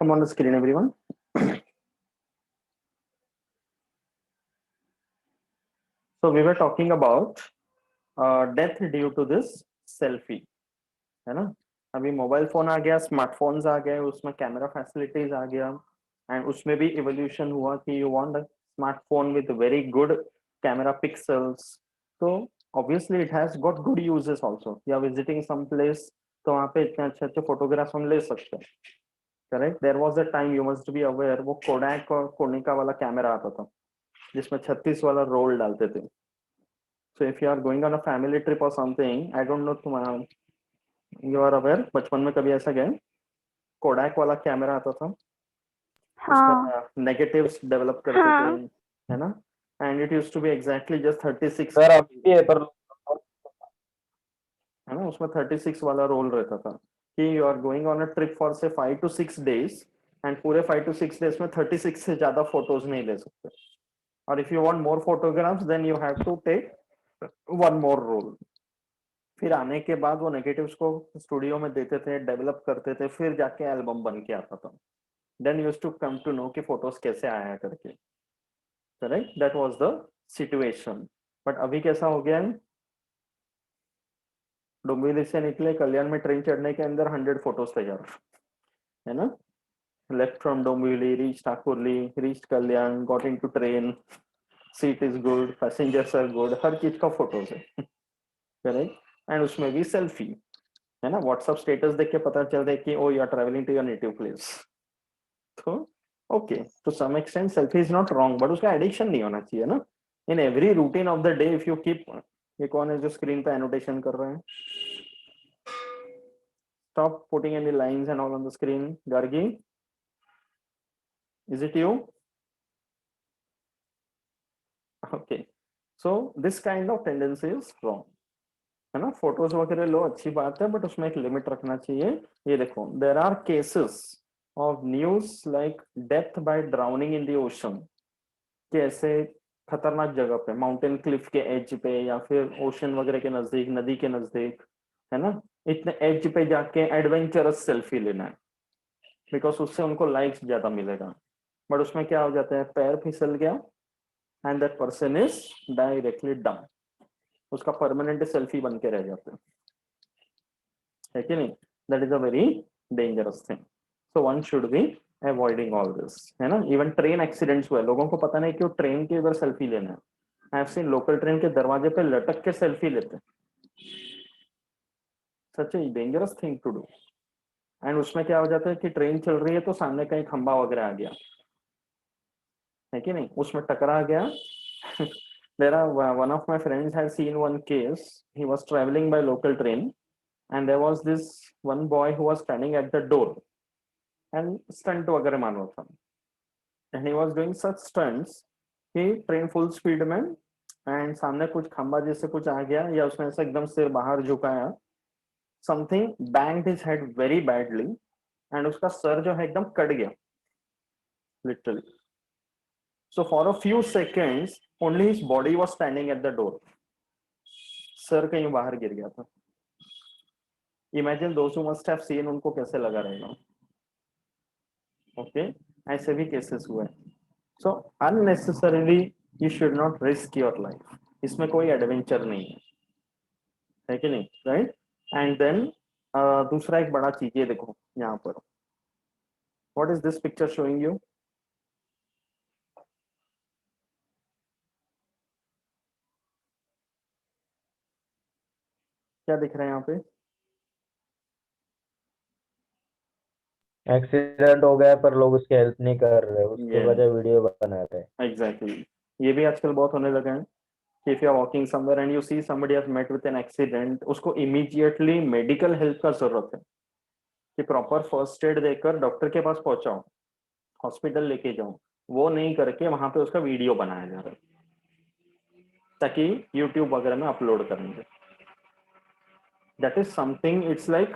Come on the screen, everyone. So we were talking about death due to this selfie, है ना? अभी mobile phone आ गया, smartphones आ गए, उसमें कैमरा फैसिलिटीज आ गया, एंड उसमें भी इवोल्यूशन हुआ कि you want a smartphone with very good camera pixels. तो obviously it has got good uses also. या विजिटिंग सम प्लेस, तो वहाँ पे इतने अच्छे अच्छे फोटोग्राफ्स हम ले सकते हैं. Correct. There was a time, you must be aware, वो कोडैक और कोनिका वाला कैमरा आता था जिसमें 36 वाला रोल डालते थे. So if you are going on a family trip और समथिंग, आई डोंट नो तुम्हारा, यू आर अवेयर, बचपन में कभी ऐसा गए? कोडैक वाला कैमरा आता था, उसमें हाँ नेगेटिव्स डेवलप करते थे, हाँ है ना? And it used to be exactly just 36, sir अभी भी है पर है ना? उसमें 36 वाला रोल रहता था कि you are going on a trip for से 5 to 6 days, एंड पूरे 5 to 6 days में 36 से ज्यादा फोटोज नहीं ले सकते. और if you want more photographs then you have to take one more roll. फिर आने के बाद वो नेगेटिव्स को स्टूडियो में देते थे, डेवलप करते थे, फिर जाके एल्बम बन के आता था. Then used to come to know कि फोटोज कैसे आया करके. Correct. That was the situation. But अभी कैसा हो गया है? डोंबिवली से निकले, कल्याण में ट्रेन चढ़ने के अंदर 100 फोटोज तैयार, है ना? Left from Dombivli, reach Thakurli, reach Kalyan, got into train, seat is good, passengers are good, हर चीज का फोटोज है. करेक्ट. एंड उसमें भी सेल्फी, है ना? व्हाट्सएप स्टेटस देख के पता चल रहा है कि oh you are travelling to your native place. तो okay, to some extent selfie is not wrong, but उसका एडिक्शन नहीं होना चाहिए ना. In every routine of the day if you keep. ये कौन है जो स्क्रीन पे एनोटेशन कर रहे हैं? Stop putting any lines and all on the screen. Gargi, is it you? Okay. So this kind of tendency is wrong, है ना? फोटोज वगैरह लो, अच्छी बात है, बट उसमें एक लिमिट रखना चाहिए. ये देखो, there are cases of news like death by drowning in the ocean. कैसे खतरनाक जगह पे, माउंटेन क्लिफ के एज पे, या फिर ओशन वगैरह के नजदीक, नदी के नजदीक, है ना? इतने एज पे जाके एडवेंचरस सेल्फी लेना है, बिकॉज उससे उनको लाइक्स ज्यादा मिलेगा. बट उसमें क्या हो जाता है, पैर फिसल गया and that person is directly down. उसका परमानेंट सेल्फी बन के रह जाता है कि नहीं? That is a very dangerous thing. So one should B avoiding all this, है ना? इवन ट्रेन एक्सीडेंट्स हुए, लोगों को पता नहीं क्यों ट्रेन के इधर सेल्फी लेना है. I have seen local train के दरवाजे पे लटक के सेल्फी लेते हैं. Such a dangerous thing to do. And उसमें क्या हो जाता है कि ट्रेन चल रही है तो सामने कहीं खंबा वगैरह आ गया, है कि नहीं? उसमें टकरा गया. there are one of my friends had seen one case. He was traveling by local train, and there was this one boy who was standing at the door and stunt वगैरह मार रहा था. And he was doing such stunts कि train full speed में, and सामने कुछ खंबा जैसे कुछ आ गया, या उसने ऐसा एकदम सिर बाहर झुकाया, something banged his head very badly, and उसका सर जो है एकदम कट गया literally. So for a few seconds only his body was standing at the door. सर कहीं बाहर गिर गया था. इमेजिन दोस्त हु मस्ट हैव सीन, उनको कैसे लगा रहेगा. ओके. ऐसे भी केसेस हुए. So unnecessarily you should not risk your life. इसमें कोई एडवेंचर नहीं है कि नहीं? राइट. एंड देन दूसरा एक बड़ा चीज, ये देखो यहाँ पर, what is this picture showing you? क्या दिख रहा है यहाँ पे? एक्सीडेंट हो गया पर लोग उसकी हेल्प नहीं कर रहे, उसके ये बजाय वीडियो बना रहे. एग्जैक्टली. ये भी आजकल बहुत होने लगा है कि if you are walking somewhere and you see somebody has met with an accident, उसको इमीडिएटली मेडिकल हेल्प का जरूरत है कि प्रॉपर फर्स्ट एड देकर डॉक्टर के पास पहुंचाओ, हॉस्पिटल लेके जाओ. वो नहीं करके वहां पे उसका वीडियो बनाया जा रहा है ताकि यूट्यूब वगैरह में अपलोड करेंगे. That is something, it's like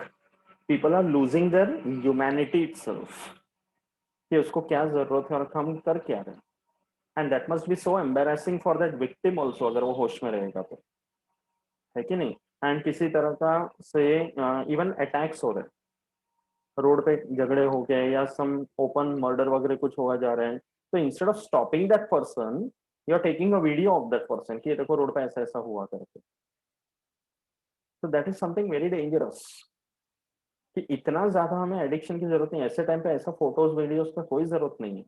people are losing their humanity itself, कि उसको क्या जरूरत है और हम कर क्या रहे हैं. And that must be so embarrassing for that victim also, अगर वो होश में रहेगा तो, है कि नहीं? एंड किसी तरह का से इवन अटैक्स हो रहे हैं. रोड पे झगड़े हो गए या सम ओपन मर्डर वगैरह कुछ हुआ जा रहा है, तो instead of stopping that person you are taking a video of that person कि ये देखो रोड पे ऐसा ऐसा हुआ करके। तो that is something very dangerous, कि इतना ज्यादा हमें एडिक्शन की जरूरत नहीं है, ऐसे टाइम पे ऐसा फोटोज वीडियोस का कोई जरूरत नहीं है।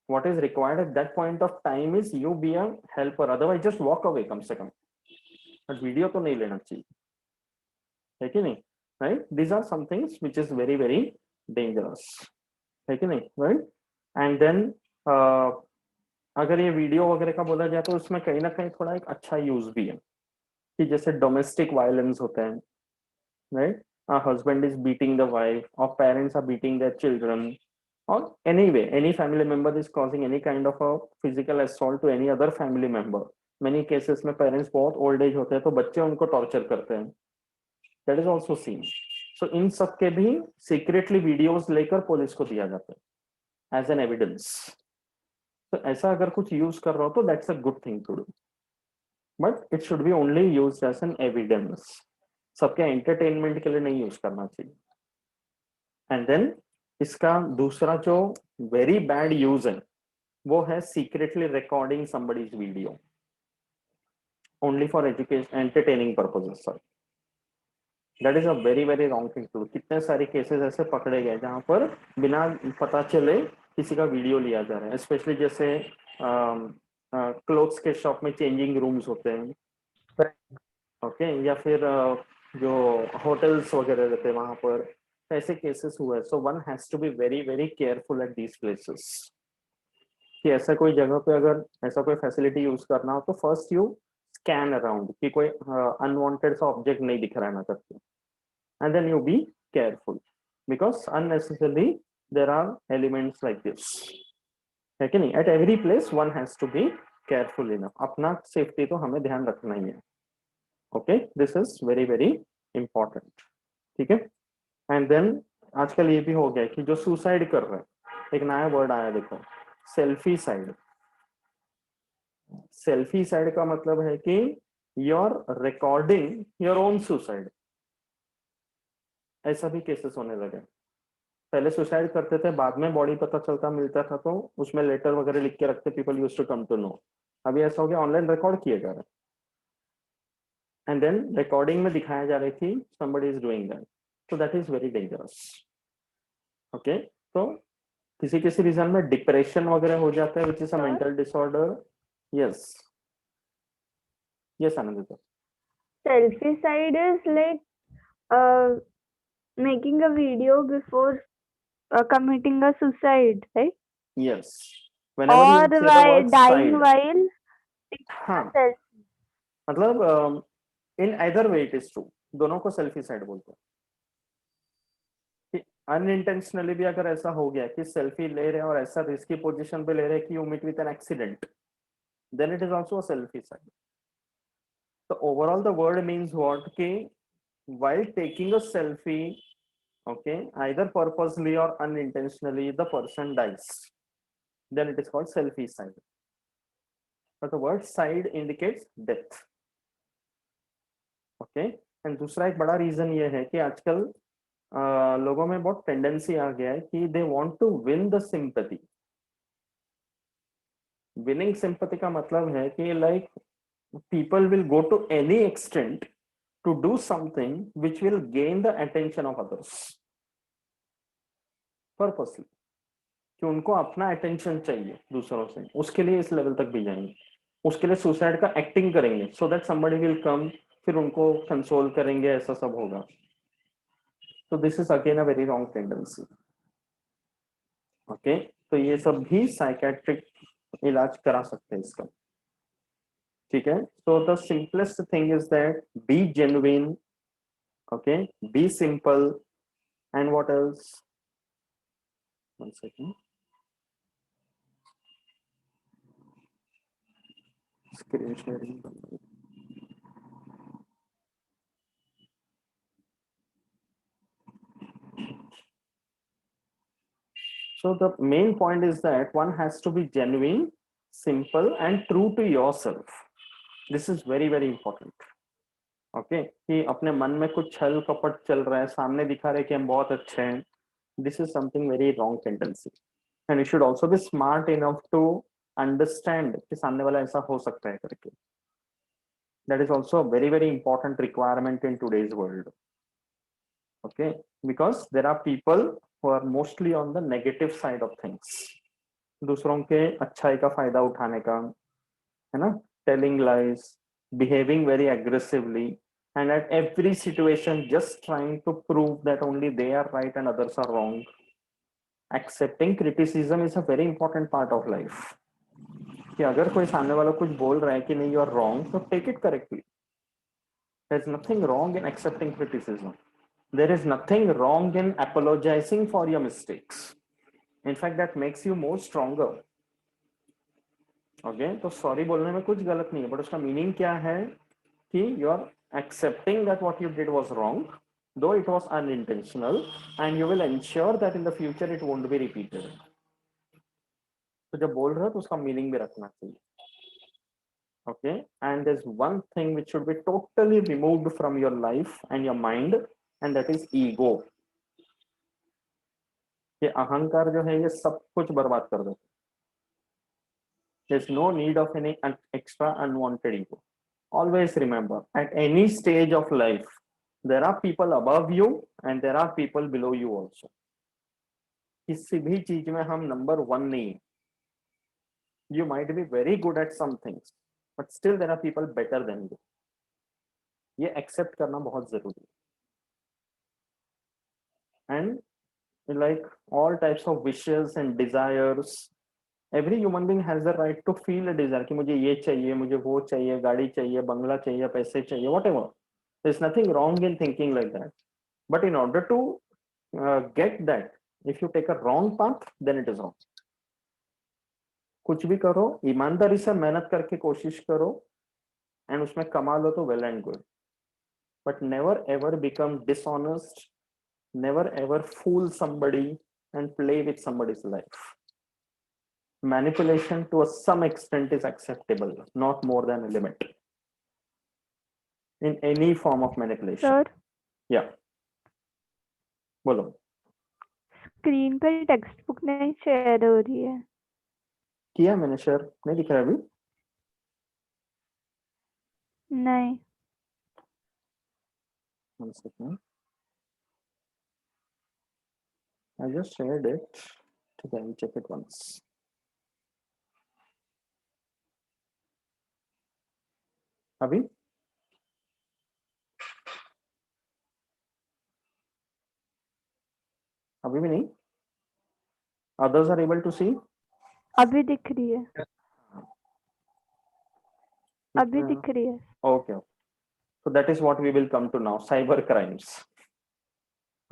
what is required at that point of time is you be a helper, otherwise just walk away कम से कम, बट वीडियो तो नहीं लेना चाहिए, है कि नहीं, right? these are some things which is very very dangerous, है कि नहीं, राइट? एंड देन अगर ये वीडियो वगैरह का बोला जाए तो उसमें कहीं ना कहीं थोड़ा एक अच्छा यूज भी है, कि जैसे डोमेस्टिक वायलेंस होता है, right? a husband is beating the wife or parents are beating their children, or anyway any family member is causing any kind of a physical assault to any other family member. many cases में parents बहुत old age होते हैं तो बच्चे उनको torture करते हैं, that is also seen. so इन सब के भी secretly videos लेकर पुलिस को दिया जाता है as an evidence. तो ऐसा अगर कुछ यूज कर रहा हो तो that's a good thing to do, but it should be only used as an evidence. सबके एंटरटेनमेंट के लिए नहीं यूज करना चाहिए. एंड देन इसका दूसरा जो वेरी बैड यूज है वो है secretly recording somebody's video only for education entertaining purposes. Sir that is a very very wrong thing too. कितने सारे केसेस ऐसे पकड़े गए जहां पर बिना पता चले किसी का वीडियो लिया जा रहा है, स्पेशली जैसे क्लोथ्स के शॉप में चेंजिंग रूम्स होते हैं, ओके या फिर जो होटल्स वगैरह रहते हैं वहां पर ऐसे केसेस हुए हैं. So one has to be very very careful at these places, कि ऐसा कोई जगह पे अगर ऐसा कोई फैसिलिटी यूज करना हो तो फर्स्ट यू स्कैन अराउंड कि कोई अनवांटेड सा ऑब्जेक्ट नहीं दिख रहा है ना करके, and then you be careful because unnecessarily there are elements like this, है कि नहीं. At every place one has to be careful enough. अपना सेफ्टी तो हमें ध्यान रखना ही है. Okay, this is very very important. ठीक है. एंड देन आजकल ये भी हो गया कि जो सुसाइड कर रहे हैं, एक नया वर्ड आया देखो, सेल्फी साइड. सेल्फी साइड का मतलब है कि you are recording your own suicide. ऐसा भी केसेस होने लगे. पहले सुसाइड करते थे, बाद में बॉडी पता चलता मिलता था तो उसमें लेटर वगैरह लिख के रखते, people used to come to know. अभी ऐसा हो गया ऑनलाइन रिकॉर्ड किए जा रहे, एंड देन रिकॉर्डिंग में दिखाया जा रही थी somebody is doing that. so that is very dangerous. Okay, तो किसी किसी रीजन में डिप्रेशन वगैरह हो जाता है which is a mental disorder. Yes yes Anand. Selfie side is like making a video before committing a suicide, right? Yes, whenever Or you say the while word dying side. while taking हाँ, a selfie. मतलब इन either way it is true, दोनों को selfie side बोलते हैं. Unintentionally भी अगर ऐसा हो गया कि सेल्फी ले रहे हैं और ऐसा रिस्की पोजीशन पे ले रहे हैं कि you meet with an accident, then it is also a selfie side. तो overall the word means what, कि while taking a selfie, okay, either purposely or unintentionally the person dies, then it is called selfie side. But the word side indicates death. okay. and दूसरा एक बड़ा reason ये है कि आजकल लोगों में बहुत टेंडेंसी आ गया है कि they want to win the sympathy. Winning sympathy का मतलब है कि like people will go to any extent to do something which will gain the attention of others purposely, कि उनको अपना अटेंशन चाहिए दूसरों से, उसके लिए इस लेवल तक भी जाएंगे, उसके लिए सुसाइड का एक्टिंग करेंगे सो दैट somebody will come, फिर उनको कंसोल करेंगे, ऐसा सब होगा. तो this is again a very wrong tendency. Okay, तो ये सब भी साइकेट्रिक इलाज करा सकते हैं इसका. ठीक है. So the simplest thing is that be genuine, okay, be simple, and what else, one second, screen sharing. So the main point is that one has to be genuine, simple, and true to yourself. This is very very important. Okay कि अपने मन में कुछ छल कपट चल रहा है, सामने दिखा रहे कि हम बहुत अच्छे हैं, this is something very wrong tendency. And you should also be smart enough to understand कि सामने वाला ऐसा हो सकता है करके। That is also very very important requirement in today's world. Okay, because there are people who are mostly on the negative side of things, दूसरों के अच्छाई का फायदा उठाने का, है ना, telling lies, behaving very aggressively, and at every situation just trying to prove that only they are right and others are wrong. Accepting criticism is a very important part of life. कि अगर कोई सामने वाला कुछ बोल रहा है कि नहीं, यू आर रॉन्ग, तो take it correctly. There is nothing wrong in accepting criticism, there is nothing wrong in apologizing for your mistakes. In fact, that makes you more stronger. Okay, तो सॉरी बोलने में कुछ गलत नहीं है, but उसका meaning क्या है कि you are accepting that what you did was wrong, though it was unintentional, and you will ensure that in the future it won't be repeated. तो जब बोल रहे हो तो उसका मीनिंग भी रखना चाहिए। Okay, and there's one thing which should be totally removed from your life and your mind, and that is ego. ये अहंकार जो है ये सब कुछ बर्बाद कर देता है। There's no need of any extra unwanted ego. Always remember, at any stage of life, there are people above you and there are people below you also. किसी भी चीज में हम नंबर वन नहीं। You might be very good at some things, but still there are people better than you. ये accept करना बहुत जरूरी है। And like all types of wishes and desires, every human being has the right to feel a desire कि मुझे ये चाहिए, मुझे वो चाहिए, गाड़ी चाहिए, बंगला चाहिए, पैसे चाहिए, whatever. There's nothing wrong in thinking like that. But in order to get that, if you take a wrong path, then it is wrong. कुछ भी करो, ईमानदारी से मेहनत करके कोशिश करो, एंड उसमें कमा लो तो well and good, but never ever become dishonest, never ever fool somebody and play with somebody's life. Manipulation to some extent is acceptable, not more than a limit in any form of manipulation. Sir, Yeah, बोलो। Screen पर text book नहीं share हो रही है। किया मैंने share, नहीं दिख रहा अभी? नहीं। One second. I just shared it. ठीक है, check it once. अभी अभी भी नहीं? Others are able to see? अभी दिख रही है, अभी दिख रही है। Okay. So that is what we will come to now, cyber crimes.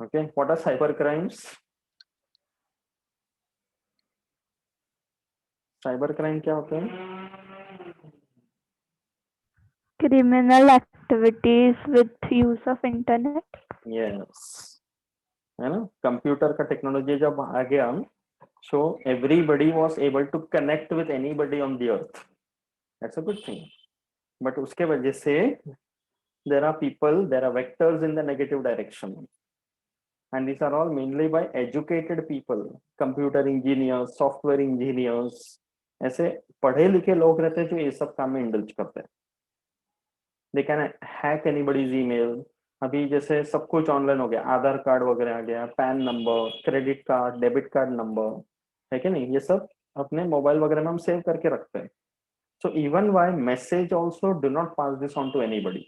Okay, what are cyber crimes? Cyber crime क्या होते हैं? Criminal activities with use of internet. Yes, है ना, कंप्यूटर का टेक्नोलॉजी जब आ गया, so everybody was able to connect with anybody on the earth. That's a good thing. But उसके वजह से there are people, there are vectors in the negative direction, and these are all mainly by educated people, computer engineers, software engineers, ऐसे पढ़े लिखे लोग रहते हैं जो ये सब काम में इंडल्ज करते हैं। They can hack anybody's email. अभी जैसे सब कुछ ऑनलाइन हो गया, आधार कार्ड वगैरह आ गया, pan number, credit card, debit card number, है कि नहीं, ये सब अपने मोबाइल वगैरह में हम सेव करके रखते हैं। So even by message also do not pass this on to anybody.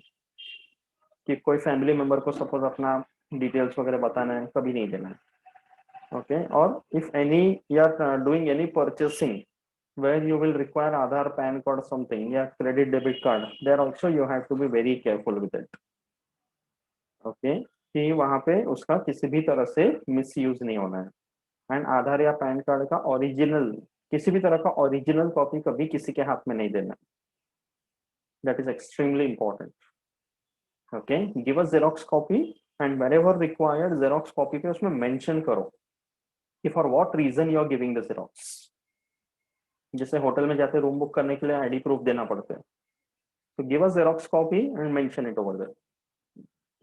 कि कोई फैमिली मेंबर को सपोज अपना डिटेल्स वगैरह बताना है, कभी नहीं देना है। ओके, और if any you are doing any purchasing where you will require Aadhaar, PAN card, something, yeah, credit, debit card, there also you have to be very careful with it. Okay, कि वहां पे उसका किसी भी तरह से misuse नहीं होना है। एंड आधार या पैन कार्ड का ओरिजिनल, किसी भी तरह का ओरिजिनल कॉपी कभी किसी के हाथ में नहीं देना। That is extremely important. Okay, give a xerox copy and wherever required xerox copy पे उसमें मेंशन करो कि for what reason you are giving the xerox. जैसे होटल में जाते रूम बुक करने के लिए आईडी प्रूफ देना पड़ता है, तो give a xerox copy and mention it over there,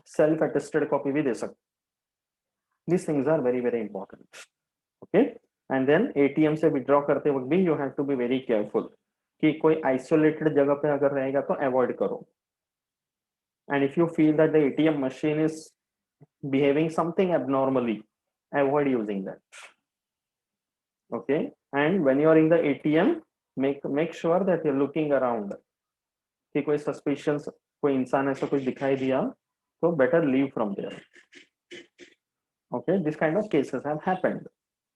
self attested copy भी दे सकते। These things are very very important. Okay, and then ATM से विड्रॉ करते वक्त भी you have to be very careful कि कोई आइसोलेटेड जगह पे अगर रहेगा तो अवॉइड करो। And if you feel that the ATM machine is behaving something abnormally, avoid using that. Okay, and when you are in the ATM, make sure that you're looking around कि कोई suspicious कोई इंसान ऐसा कुछ दिखाई दिया तो better leave from there. Okay, this kind of cases have happened.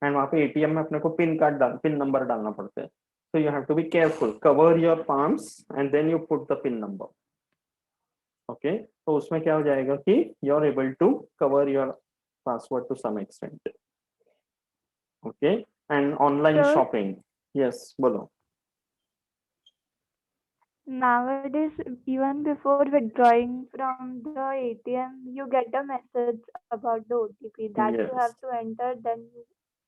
And वहाँ पे ATM में अपने को पिन नंबर डालना पड़ता है, so you have to be careful. Cover your palms and then you put the pin number. Okay, तो उसमें क्या हो जाएगा कि you are able to cover your password to some extent. Okay, and online Sir? shopping. Yes, बोलो. Nowadays, even before withdrawing from the ATM, you get a message about the OTP that you Yes. have to enter, then you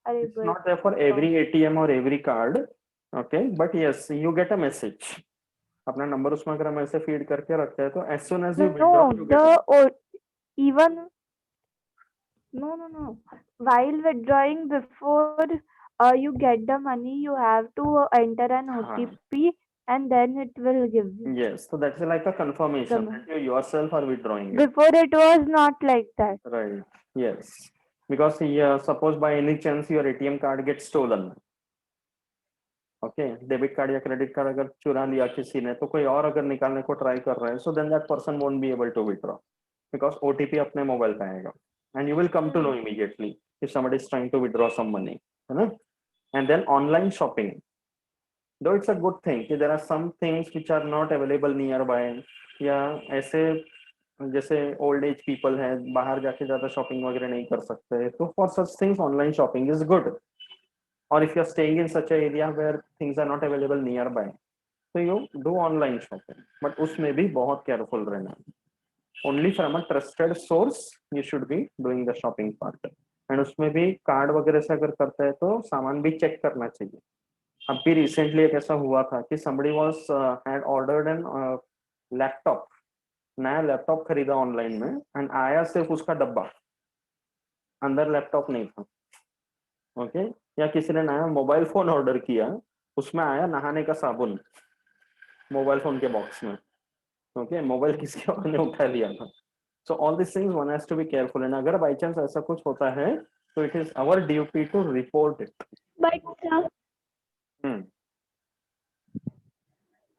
are It's able not there for to every withdraw. ATM or every card. Okay, but yes, you get a message. अपना number उसमें अगर हम ऐसे feed करके रखते हैं तो as soon as you withdraw, No, you get a even no. While withdrawing, before you get the money, you have to enter an OTP, and then it will give you yes. So that's like a confirmation the that you yourself are withdrawing it. Before it was not like that. Right. Yes. Because suppose by any chance your ATM card gets stolen. Okay, debit card या credit card अगर चुरा लिया किसी ने तो कोई और अगर निकालने को ट्राई कर रहा है, so then that person won't be able to withdraw because OTP अपने मोबाइल पे आएगा and you will come to know immediately if somebody is trying to withdraw some money, है ना? And then online shopping, though it's a good thing कि there are some things which are not available nearby, या ऐसे जैसे old age people है बाहर जाके ज्यादा शॉपिंग वगैरह नहीं कर सकते, तो for such things online shopping is good. Or if you're staying in such an area where things are not available nearby, so you do online shopping, but उसमें भी बहुत careful रहना. Only from a trusted source you should be doing the shopping part. And उसमें भी card वगैरह से अगर करता है तो सामान भी चेक करना चाहिए. अब भी रिसेंटली एक ऐसा हुआ था कि somebody was had ordered an laptop, नया लैपटॉप खरीदा ऑनलाइन में एंड आया सिर्फ उसका डब्बा, अंदर लैपटॉप नहीं था. ओके, या किसी ने नया मोबाइल फोन ऑर्डर किया, उसमें आया नहाने का साबुन मोबाइल फोन के बॉक्स में. ओके, मोबाइल किसी और ने उठा लिया था. So all this things one has to be careful, and अगर बाय चांस ऐसा कुछ होता है तो it is our duty to report it. But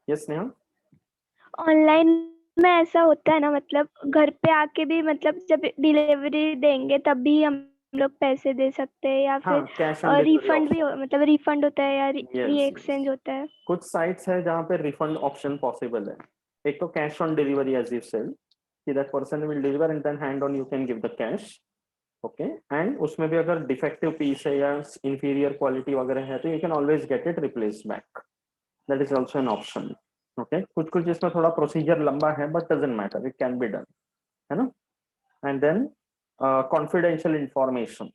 yes Neha. Online में ऐसा होता है ना, मतलब घर पे आके भी, मतलब जब डिलीवरी देंगे तब भी हम लोग पैसे दे सकते हैं, या हाँ, फिर कैश ऑन रिफंड भी मतलब रिफंड होता है या Yes, एक्सचेंज होता है. कुछ साइट्स है जहाँ पे रिफंड ऑप्शन पॉसिबल है. एक तो cash on delivery as you said कि that person will deliver and then hand on you can give the cash. Okay, and उसमें भी अगर डिफेक्टिव पीस है या इंफीरियर क्वालिटी वगैरह है तो you can always get it replace back. That is also an option. Okay, कुछ इसमें थोड़ा प्रोसीजर लंबा है but doesn't matter, it can be done, है ना. And then confidential information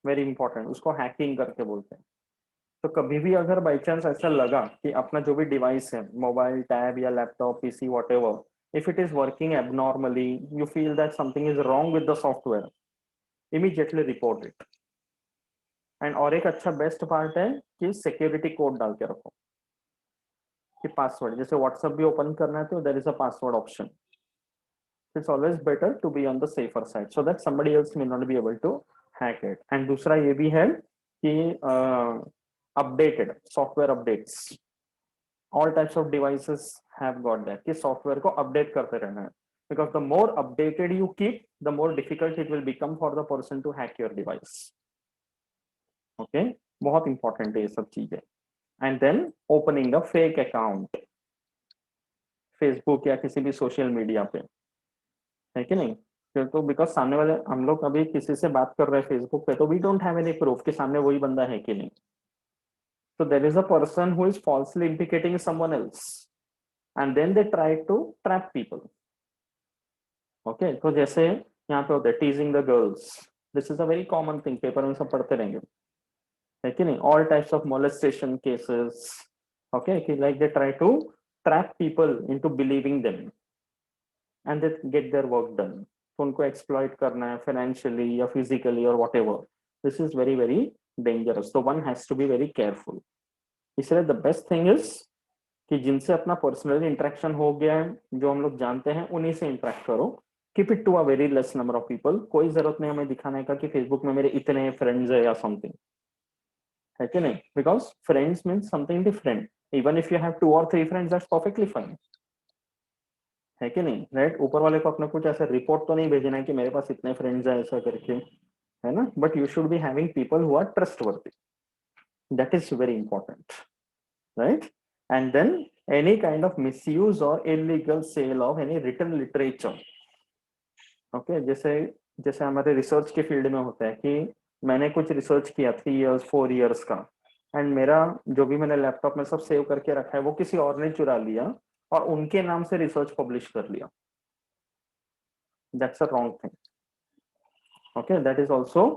very important, उसको हैकिंग करके बोलते हैं. तो कभी भी अगर बाई चांस ऐसा लगा कि अपना जो भी डिवाइस है, मोबाइल, टैब या laptop, PC, whatever, if it is working abnormally, you feel that something is wrong with the software, immediately report it. And और एक अच्छा बेस्ट पार्ट है कि सिक्योरिटी कोड डाल के रखो कि पासवर्ड, जैसे व्हाट्सएप भी ओपन करना है तो there is a password option. It's always better to be on the safer side so that somebody else may not be able to hack it. And दूसरा ये भी है कि updated software updates, all types of devices have got that कि software को update करते रहना है, because the more updated you keep, the more difficult it will become for the person to hack your device. Okay, बहुत important है ये सब चीजें. And then opening a fake account, Facebook या किसी भी सोशल मीडिया पे, है कि नहीं. फिर तो बिकॉज सामने वाले, हम लोग अभी किसी से बात कर रहे हैं फेसबुक पे तो we don't have any proof कि सामने वही बंदा है कि नहीं. So there is a person who is falsely implicating someone else, and then they try to trap people. Okay, तो जैसे यहाँ पे होता है teasing the girls. This is a very common thing. Paper में सब पढ़ते रहेंगे, है कि नहीं. All types of molestation cases. Okay, कि like they try to trap people into believing them and they get their work done. तो उनको exploit करना है financially या physically or whatever. This is very very dangerous. So one has to be very careful. इसलिए the best thing is कि जिनसे अपना personally interaction हो गया है, जो हम लोग जानते हैं, उन्हीं से इंटरेक्ट करो. Keep it to a very less number of people. कोई जरूरत नहीं हमें दिखाने का कि फेसबुक में मेरे इतने फ्रेंड्स है या समथिंग, है कि नहीं? Because friends means something different. Even if you have 2 or 3 friends, that's perfectly fine, है कि नहीं? राइट? ऊपर वाले को अपने कुछ ऐसा रिपोर्ट तो नहीं भेजना है कि मेरे पास इतने फ्रेंड्स है ऐसा करके, है ना? But you should be having people who are trustworthy. That is very important, right? And then any kind of misuse or illegal sale of any written literature. Okay, जैसे हमारे रिसर्च के फील्ड में होता है कि मैंने कुछ रिसर्च किया 3 years 4 years का, एंड मेरा जो भी मैंने लैपटॉप में सब सेव करके रखा है वो किसी और ने चुरा लिया और उनके नाम से रिसर्च पब्लिश कर लिया. That's a wrong thing. Okay, that is also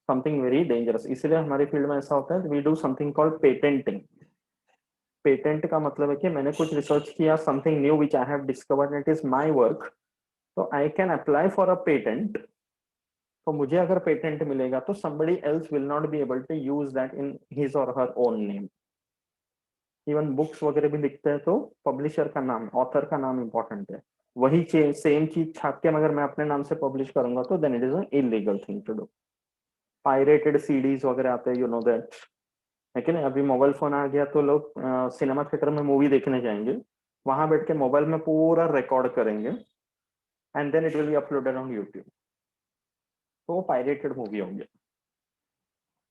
something very dangerous. इसलिए हमारे फील्ड में ऐसा होता है, we do something called patenting. Patent का मतलब है कि मैंने कुछ रिसर्च किया, something new which I have discovered, it is my work, तो I can apply for a patent. तो मुझे अगर पेटेंट मिलेगा तो somebody else will not be able to use that in his or her own name. Even books वगैरह भी लिखते हैं तो पब्लिशर का नाम, ऑथर का नाम इंपॉर्टेंट है. वही सेम चीज छाप के अगर मैं अपने नाम से पब्लिश करूंगा तो then it is an illegal thing to do. Pirated CDs वगैरह आते हैं, यू नो दैट, है कि नहीं? अभी मोबाइल फोन आ गया तो लोग सिनेमा थिएटर में मूवी देखने जाएंगे, वहां बैठ के मोबाइल में पूरा रिकॉर्ड करेंगे and then it will be uploaded on YouTube. तो वो पायरेटेड मूवी होंगे.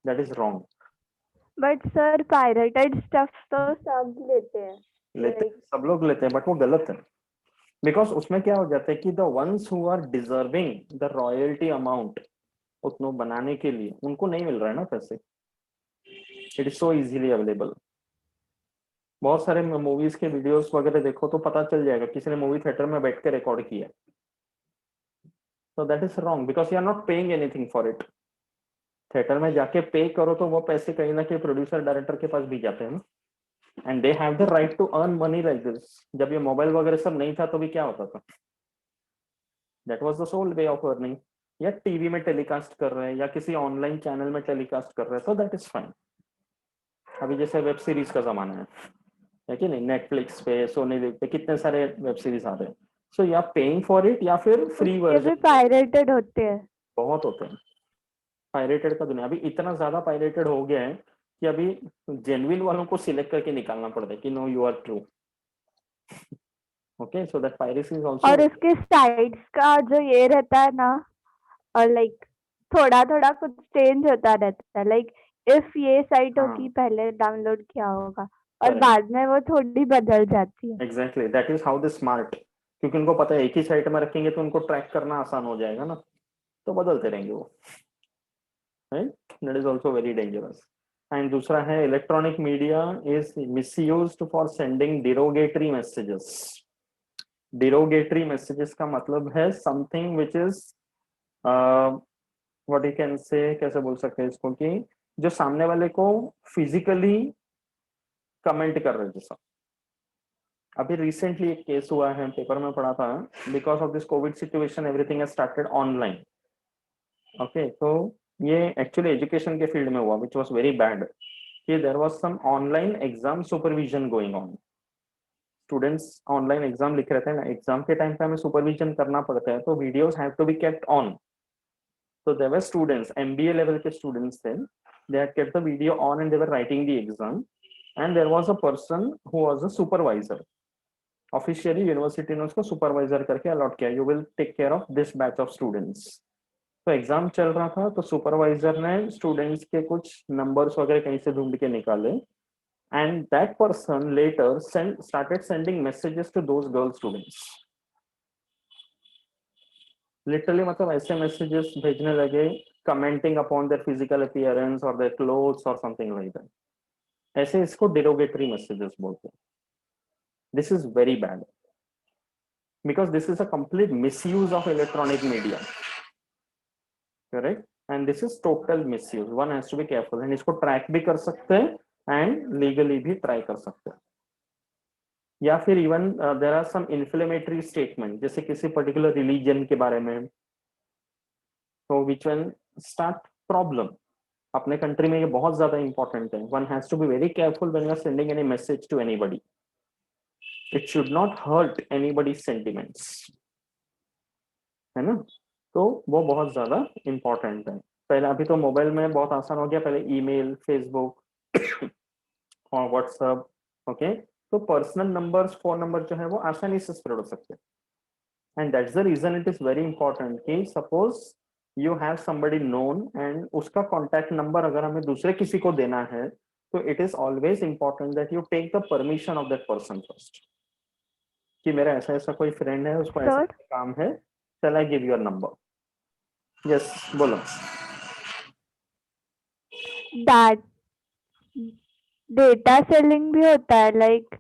That is wrong. But sir pirated stuff तो सब लेते हैं. लेते सब लोग लेते हैं, बट वो गलत है. बिकॉज उसमें क्या हो जाता है कि the ones who are deserving the royalty amount उतना बनाने के लिए उनको नहीं मिल रहा है ना पैसे. It is so easily available. बहुत सारे मूवीज के वीडियोस वगैरह देखो तो पता चल जाएगा किसी ने मूवी थिएटर में बैठ के रिकॉर्ड किया. तो that is wrong because you are not paying anything for it. Theatre में जाके पे करो तो वो पैसे कहीं ना कहीं प्रोड्यूसर डायरेक्टर के पास भी जाते हैं ना, and they have the right to earn money like this. जब ये मोबाइल वगैरह सब नहीं था तो भी क्या होता था? That was the sole way of earning. या टीवी में टेलीकास्ट कर रहे हैं या किसी ऑनलाइन चैनल में टेलीकास्ट कर रहे हैं तो दैट इज फाइन. अभी जैसे वेब सीरीज का जमाना है कि नहीं? नेटफ्लिक्स पे, सोनी लिव पे कितने सारे वेब सीरीज आ रहे हैं. So you are paying for it या फिर फ्री उसके भी वर्जन. पायरेटेड होते हैं. बहुत होते हैं. पायरेटेड का दुनिया अभी इतना ज्यादा पायरेटेड हो गया है कि अभी जेन्युइन वालों को सिलेक्ट करके निकालना पड़ता है कि no you are true. Okay, so that piracy is also. और उसके साइड्स का जो ये रहता है ना, और लाइक थोड़ा थोड़ा कुछ चेंज होता रहता है. लाइक इफ ये साइट होगी पहले डाउनलोड किया होगा और Correct. बाद में वो थोड़ी बदल जाती है. Exactly, that is how the smart. क्योंकि उनको पता है एक ही साइट में रखेंगे तो उनको ट्रैक करना आसान हो जाएगा ना, तो बदलते रहेंगे वो. Right? That is also very dangerous. And दूसरा है electronic media is misused for sending derogatory messages. Derogatory messages का मतलब है something which is what you can say, कैसे बोल सकते हैं इसको, कि जो सामने वाले को फिजिकली कमेंट कर रहे जैसा. अभी रिसेंटली एक केस हुआ है, पेपर में पढ़ा था. Because of this covid situation everything has started online. Okay, तो ये एक्चुअली एजुकेशन के फील्ड में हुआ विच वाज वेरी बैड. कि there was some online exam supervision going on. Students online exam लिख रहे थे ना, एग्जाम के टाइम पे हमें सुपरविजन करना पड़ता है, तो videos have to be kept on. तो there were students, MBA level के स्टूडेंट्स थे, they had kept the video on and they were writing the exam. And there was a person who was a supervisor. Officially university ने उसको supervisor करके allot किया, you will take care of this batch of students. तो exam चल रहा था तो supervisor ने स्टूडेंट्स के कुछ नंबर्स वगैरह कहीं से ढूंढ के निकाले, and that person later started sending messages to those girl students. Literally मतलब ऐसे मैसेजेस भेजने लगे, commenting upon their physical appearance और देयर क्लोथ्स और समथिंग लाइक दैट. ऐसे इसको डिरोगेटरी मैसेजेस बोलते हैं. This is very bad because this is a complete misuse of electronic media. Correct? And this is total misuse. One has to be careful. And इसको track भी कर सकते हैं and legally भी ट्राई कर सकते हैं. या फिर even there are some inflammatory statement, जैसे किसी पर्टिकुलर रिलीजन के बारे में, तो विच वन स्टार्ट प्रॉब्लम। अपने कंट्री में ये बहुत ज्यादा इंपॉर्टेंट है, one has to be very careful when you are sending any message to anybody, it should not hurt anybody sentiments, है ना। तो वो बहुत ज्यादा इंपॉर्टेंट है। पहले, अभी तो मोबाइल में बहुत आसान हो गया, पहले ईमेल, फेसबुक और व्हाट्सएप, ओके, तो पर्सनल नंबर्स, फोन नंबर जो है वो आसानी से स्प्रेड हो सकते हैं। And that's the reason it is very important कि suppose you have somebody known and उसका कॉन्टैक्ट नंबर अगर हमें दूसरे किसी को देना है, तो it is always important that you take the permission of that person first, कि मेरा ऐसा ऐसा कोई फ्रेंड है, उसको ऐसा सर काम है, चल I give your number. Yes, बोलो। दैट डेटा सेलिंग भी होता है, लाइक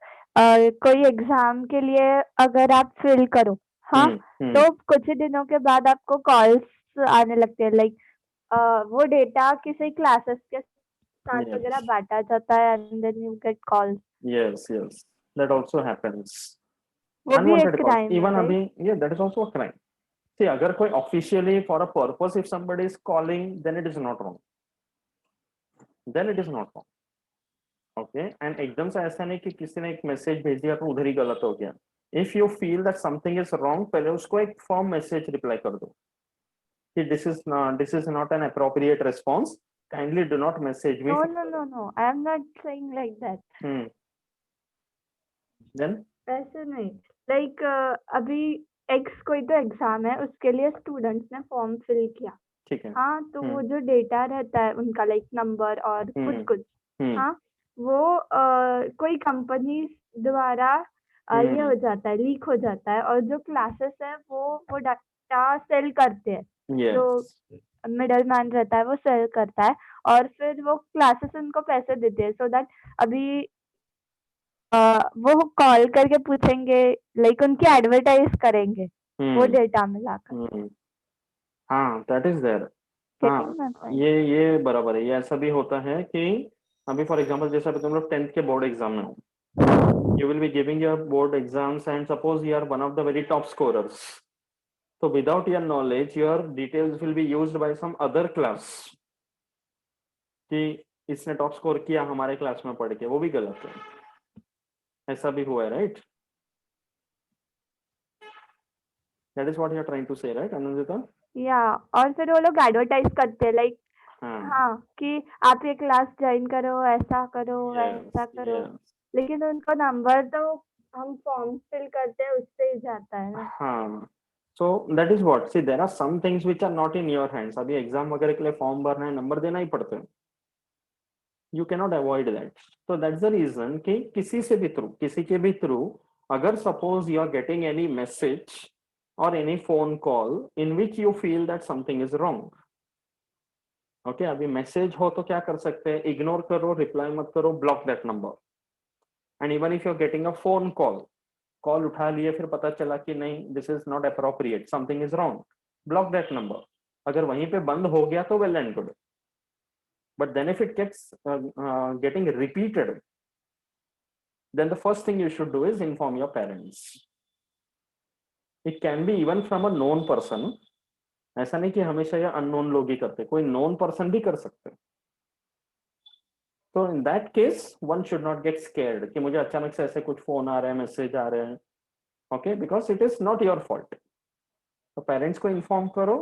कोई एग्जाम के लिए अगर आप फिल करो, हाँ, तो कुछ ही दिनों के बाद आपको कॉल्स आने लगते हैं, लाइक वो डेटा किसी क्लासेस के साथ Yes. वगैरह बांटा जाता है and then you get calls. Yes, yes, that also happens. वो भी एक Unwanted calls, क्राइम है, even राइट? अभी, yeah, that is also a crime. See, अगर कोई officially for a purpose, if somebody is calling, then it is not wrong. Then it is not wrong. Okay, and एकदम से ऐसा नहीं कि किसी ने एक मैसेज भेज दिया तो उधर ही गलत हो गया। If you feel that something is wrong, पहले उसको एक फॉर्म मैसेज रिप्लाई कर दो कि this is not an appropriate response. Kindly do not message me. No, I am not saying like that. Then ऐसे नहीं, लाइक अभी एक्स कोई तो एग्जाम है, उसके लिए स्टूडेंट्स ने फॉर्म फिल किया, ठीक है। हाँ, तो वो जो डेटा रहता है उनका, लाइक नंबर और कुछ हाँ, वो कोई कंपनी द्वारा ये हो जाता है, लीक हो जाता है, और जो क्लासेस है वो डाटा सेल करते हैं, जो मिडल मैन रहता है वो सेल करता है, और फिर वो क्लासेस उनको पैसे देते हैं, सो दैट अभी वो कॉल करके पूछेंगे, लाइक उनकी एडवर्टाइज करेंगे वो डेटा मिलाकर। हाँ, दैट इज देयर। हाँ, ये बराबर है, ये ऐसा भी होता है कि अभी फॉर एग्जांपल जैसे अभी तुम लोग 10th के बोर्ड एग्जाम में हो, you will be giving your board exams and suppose you are one of the very top scorers, so without your knowledge your details will be used by some other class कि इसने top score किया हमारे class में पढ़ के, वो भी गलत है, ऐसा भी हुआ है, right? That is what you are trying to say, right, Anandita? या और फिर वो लोग एडवर्टाइज करते हैं, लाइक हाँ, कि आप ये क्लास ज्वाइन करो, ऐसा करो, वैसा करो, लेकिन उनको नंबर तो हम फॉर्म फिल करते हैं उससे ही जाता है ना। हाँ, so that is what, see there are some things which are not in your hands. अभी एग्जाम वगैरह के लिए फॉर्म भरना है, नंबर देना ही पड़ते हैं, you cannot avoid that. So that's the reason कि किसी से भी थ्रू, किसी के भी थ्रू, अगर suppose you are getting any message or any phone call in which you feel that something is wrong, okay, अभी मैसेज हो तो क्या कर सकते हैं, इग्नोर करो, रिप्लाई मत करो, block that number. And even if you are getting a phone call उठा लिए, फिर पता चला कि नहीं, this is not appropriate, something is wrong, block that number. अगर वहीं पे बंद हो गया तो well and good, but then if it gets getting repeated, then the first thing you should do is inform your parents. It can be even from a known person. ऐसा नहीं कि हमेशा ये अननोन लोग ही करते, कोई नोन पर्सन भी कर सकते। तो in that case one should not get scared कि मुझे अचानक से ऐसे कुछ फोन आ रहे हैं, मैसेज आ रहे हैं, okay, because it is not your fault. तो पेरेंट्स को इन्फॉर्म करो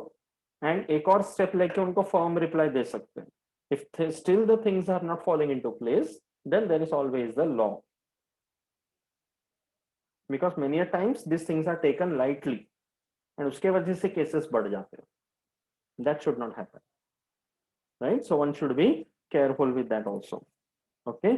एंड एक और स्टेप लेके उनको फर्म रिप्लाई दे सकते हैं। If still the things are not following into place, then there is always the law, because many a times this things are taken lightly and उसके वजह से केसेस बढ़ जाते हैं। That should not happen, right? So one should be careful with that also, okay?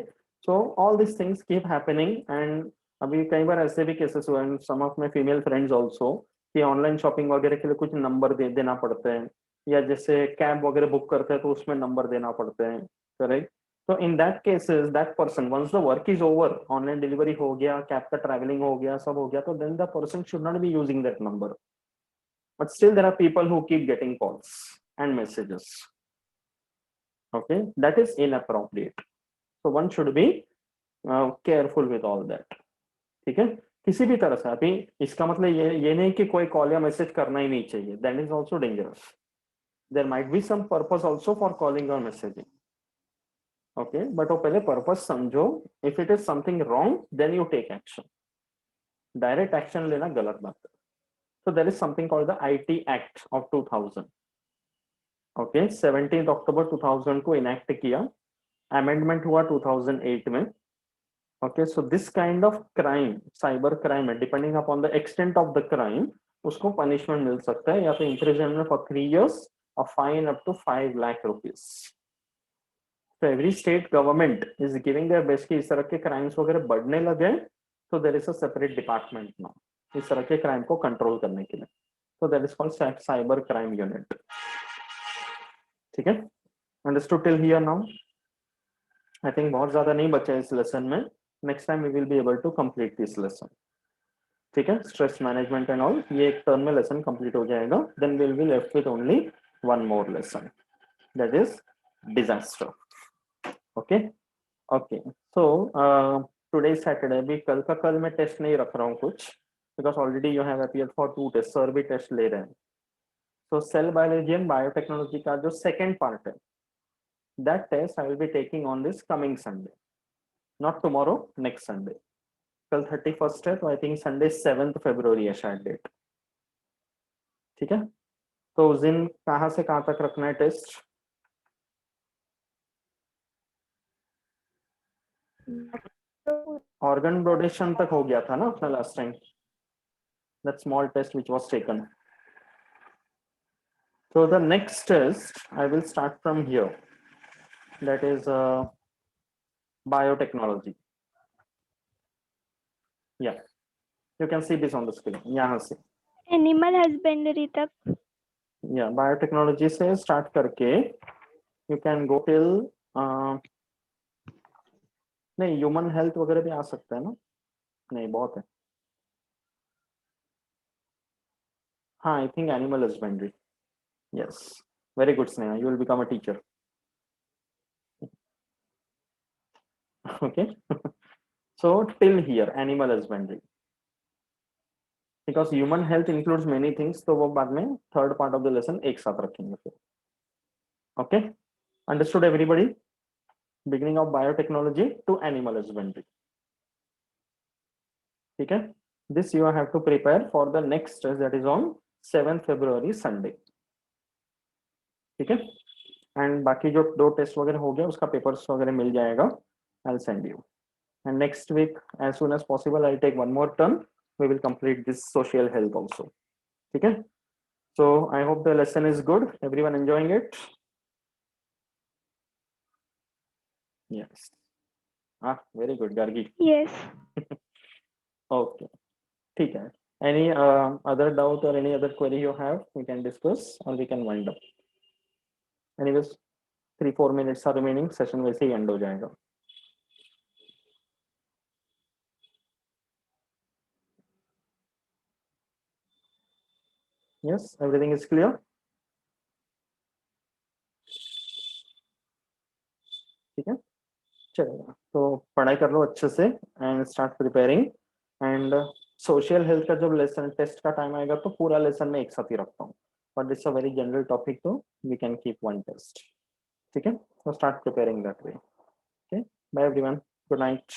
So all these things keep happening, and अभी कई बार ऐसे भी केसेस हुए हैं, some of my female friends also, कि ऑनलाइन शॉपिंग वगैरह के लिए कुछ नंबर देना पड़ते हैं, या जैसे कैब वगैरह बुक करते हैं तो उसमें नंबर देना पड़ते हैं, करेक्ट? तो in that cases that person, once the work is over, online delivery हो गया, कैब का ट्रैवलिंग हो गया, सब हो गया, तो then the person should not be using that number, but still there are people who keep getting calls and messages, okay, that is inappropriate. So one should be careful with all that. ठीक है, किसी भी तरह से। अभी इसका मतलब ये नहीं कि कोई कॉल या मैसेज करना ही नहीं चाहिए, that is also dangerous. There might be some purpose also for calling और मैसेजिंग, ओके, बट वो पहले पर्पस समझो। If it is something wrong then you take action, direct action लेना गलत बात है। So there is something called the IT Act of 2000. Okay, 17 अक्टूबर 2000 को enact किया, अमेंडमेंट हुआ 2008 में। Okay, so this kind of crime, cyber crime है, depending upon the extent of the crime, उसको पनिशमेंट मिल सकता है या तो इम्प्रिजनमेंट फॉर 3 years और fine up to 5 lakh rupees. तो every state government is giving their best कि इस तरह के क्राइम्स वगैरह बढ़ने लगे, तो there is a separate department now इस तरह के क्राइम को कंट्रोल करने के लिए। So that is called cyber crime unit. ठीक है, understood till here now? I think बहुत ज्यादा नहीं बचा है इस लेसन में। Next time we will be able to complete this lesson. ठीक है, स्ट्रेस मैनेजमेंट एंड ऑल, ये एक टर्म में लेसन कंप्लीट हो जाएगा। Then we'll be left with only one more lesson, that is disaster. Okay, okay. So today is Saturday. अभी कल का कल मैं टेस्ट नहीं रख रहा हूँ कुछ, because already you have appeared for 2 tests. Sir भी टेस्ट ले रहे हैं। So cell biology and biotechnology का जो second part है, that test I will be taking on this coming Sunday, not tomorrow, next Sunday. कल 31st है, तो I think Sunday 7th February है शायद डेट। ठीक है, तो उस दिन कहाँ से कहाँ तक रखना है टेस्ट? ऑर्गन डोनेशन तक हो गया था ना अपना last time, that small test which was taken. So the next test I will start from here, that is biotechnology. Yeah, you can see this on the screen. यहाँ से animal husbandry तक। या बायोटेक्नोलॉजी से start करके you can go till नहीं, human health वगैरह भी आ सकता है ना? नहीं, बहुत है। हाँ, I think animal husbandry, yes, very good Sneha, you will become a teacher. Okay, so till here animal husbandry, because human health includes many things, तो वो बाद में third part of the lesson एक साथ रखेंगे फिर। Okay, understood everybody? Beginning of biotechnology to animal husbandry. ठीक है, this you have to prepare for the next test, that is on 7th February Sunday. ठीक है, एंड बाकी जो 2 टेस्ट वगैरह हो गया उसका पेपर्स वगैरह मिल जाएगा, I'll send you. And next week as soon as possible I'll take one more turn, we will complete this social health also. ठीक है, so I hope the lesson is good, everyone enjoying it? Yes, very good Gargi. Yes. Okay, ठीक है, any other doubt or any other query you have, we can discuss or we can wind up. Anyways 3-4 minutes are remaining, session वैसे ही end हो जाएगा। Yes, everything is clear? ठीक है, चलेगा, तो पढ़ाई कर लो अच्छे से and start preparing. And social health का जब लेसन टेस्ट का टाइम आएगा तो पूरा लेसन में एक साथ ही रखता हूँ, but it's a very general topic, तो we can keep one test. ठीक है, तो start preparing that way. Okay, bye everyone, good night.